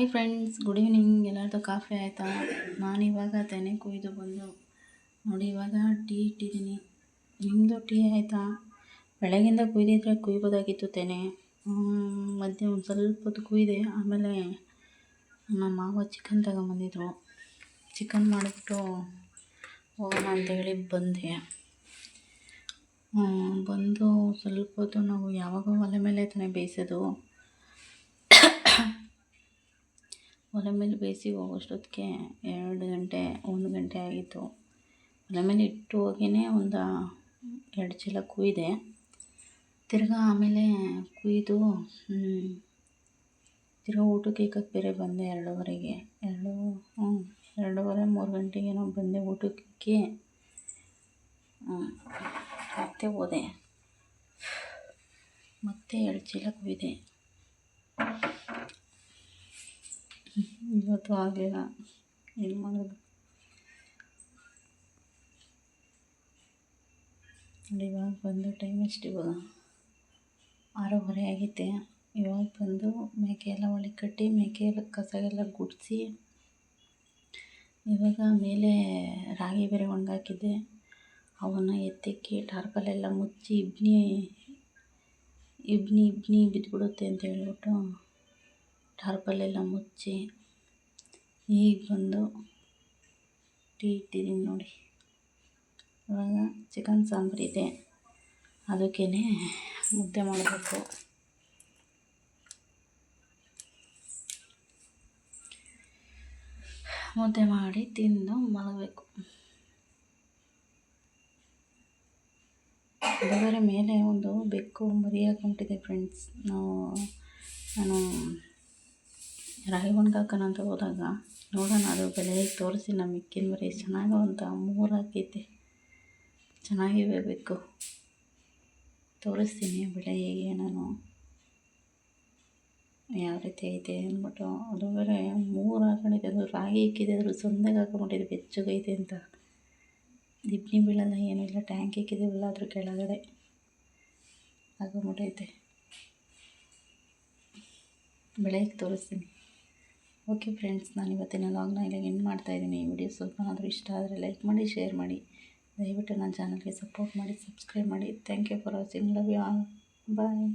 Hi friends, good evening. ಎಲ್ಲರದ್ದು coffee ಆಯಿತಾ? ನಾನಿವಾಗ ತೆನೆ ಕುಯ್ದು ಬಂದು ನೋಡಿ ಇವಾಗ ಟೀ ಇಟ್ಟಿದ್ದೀನಿ. ನಿಮ್ಮದು ಟೀ ಆಯಿತಾ? ಬೆಳಗಿಂದ ಕುಯ್ದಿದ್ರೆ ಕುಯ್ಬೋದಾಗಿತ್ತು ತೆನೆ. ಮಧ್ಯೆ ಒಂದು ಸ್ವಲ್ಪ ಹೊತ್ತು ಕುಯ್ದೆ. ಆಮೇಲೆ ನಮ್ಮ ಮಾವ ಚಿಕನ್ ತಗೊಂಬಂದಿದ್ರು. ಚಿಕನ್ ಮಾಡಿಬಿಟ್ಟು ಹೋಗೋಣ ಅಂತೇಳಿ ಬಂದೆ. ಬಂದು ಸ್ವಲ್ಪ ಹೊತ್ತು ನಾವು ಯಾವಾಗ ಒಲೆ ಮೇಲೆ ತಾನೇ ಬೇಯಿಸೋದು. ಒಲೆ ಮೇಲೆ ಬೇಯಿಸಿ ಹೋಗೋಷ್ಟೊತ್ತಿಗೆ 1 ಗಂಟೆ ಆಗಿತ್ತು. ಒಲೆ ಮೇಲೆ ಇಟ್ಟು ಹೋಗಿಯೇ ಒಂದು 2 ಚೀಲ ಕುಯ್ದೆ. ತಿರ್ಗಾ ಆಮೇಲೆ ಕುಯ್ದು ತಿರ್ಗಾ ಊಟಕ್ಕೆ ಇಕ್ಕಕ್ಕೆ ಬೇರೆ ಬಂದೆ 2:30ಗೆ. 2:30 3 ಗಂಟೆಗೇನೋ ಬಂದೆ ಊಟಕ್ಕೆ. ಮತ್ತೆ ಹೋದೆ, ಮತ್ತೆ 2 ಚೀಲ ಕುಯ್ದೆ. ಇವತ್ತು ಆಗಲಿಲ್ಲ, ಏನು ಮಾಡೋದು. ಇವಾಗ ಬಂದು ಟೈಮ್ ಎಷ್ಟು? ಇವಾಗ 6:30 ಆಗೈತೆ. ಇವಾಗ ಬಂದು ಮೇಕೆ ಎಲ್ಲ ಒಳಗೆ ಕಟ್ಟಿ ಮೇಕೆ ಎಲ್ಲ ಕಸ ಎಲ್ಲ ಗುಡಿಸಿ ಇವಾಗ ಮೇಲೆ ರಾಗಿ ಬೇರೆ ಒಣಗಾಕಿದ್ದೆ. ಅವನ್ನು ಎತ್ತಿಕ್ಕಿ ಟಾರ್ಪಲೆಲ್ಲ ಮುಚ್ಚಿ ಇಬ್ನಿ ಬಿದ್ದುಬಿಡುತ್ತೆ ಅಂತ ಹೇಳ್ಬಿಟ್ಟು ಟಾರ್ಪಲೆಲ್ಲ ಮುಚ್ಚಿ ಈಗ ಬಂದು ಟೀ ಇಟ್ಟಿದ್ದೀನಿ ನೋಡಿ. ಇವಾಗ ಚಿಕನ್ ಸಾಂಬಾರಿದೆ, ಅದಕ್ಕೇ ಮುದ್ದೆ ಮಾಡಬೇಕು. ಮುದ್ದೆ ಮಾಡಿ ತಿಂದು ಮಲಗಬೇಕು. ಬೇರೆ ಮೇಲೆ ಒಂದು ಬೆಕ್ಕು ಮರಿ ಹಾಕ್ಕೊಂಡಿದೆ ಫ್ರೆಂಡ್ಸ್. ನಾನು ರಾಗಿ ಒಣಗಾಕೋಣ ಅಂತ ಹೋದಾಗ ನೋಡೋಣ, ಅದು ಬೆಲೆ ತೋರಿಸಿ ನಮ್ಮ ಮಿಕ್ಕಿನ ಮರಿ ಚೆನ್ನಾಗಿ ಅಂತ 3 ಹಾಕೈತೆ. ಚೆನ್ನಾಗಿವೆ ಬೆಕ್ಕು, ತೋರಿಸ್ತೀನಿ ಬೆಳೆ ಹೇಗೆ ನಾನು ಯಾವ ರೀತಿ ಐತೆ ಅಂದ್ಬಿಟ್ಟು. ಅದು ಬೇರೆ 3 ಹಾಕೊಂಡಿದೆ. ಅದು ರಾಗಿ ಇಕ್ಕಿದೆ, ಅದ್ರ ಸೊಂದೆಗೆ ಹಾಕೊಂಡ್ಬಿಟ್ಟಿದೆ ಬೆಚ್ಚಗೈತೆ ಅಂತ. ದಿಬ್ಬನಿ ಬೀಳಲ್ಲ ಏನಿಲ್ಲ, ಟ್ಯಾಂಕ್ ಇಕ್ಕಿದ್ದೀವಲ್ಲ ಅದ್ರ ಕೆಳಗಡೆ ಹಾಕೊಂಡ್ಬಿಟ್ಟೈತೆ. ಬೆಳೆಗೆ ತೋರಿಸ್ತೀನಿ. ಓಕೆ ಫ್ರೆಂಡ್ಸ್, ನಾನು ಇವತ್ತಿನ ಲಾಗ್ನ ಇಲ್ಲಿಗೆ ಎಂಡ್ ಮಾಡ್ತಾಯಿದ್ದೀನಿ. ಈ ವಿಡಿಯೋ ಸ್ವಲ್ಪನಾದರೂ ಇಷ್ಟ ಆದರೆ ಲೈಕ್ ಮಾಡಿ, ಶೇರ್ ಮಾಡಿ. ದಯವಿಟ್ಟು ನನ್ನ ಚಾನಲ್ಗೆ ಸಪೋರ್ಟ್ ಮಾಡಿ, ಸಬ್ಸ್ಕ್ರೈಬ್ ಮಾಡಿ. Thank you for watching. Love you all. Bye.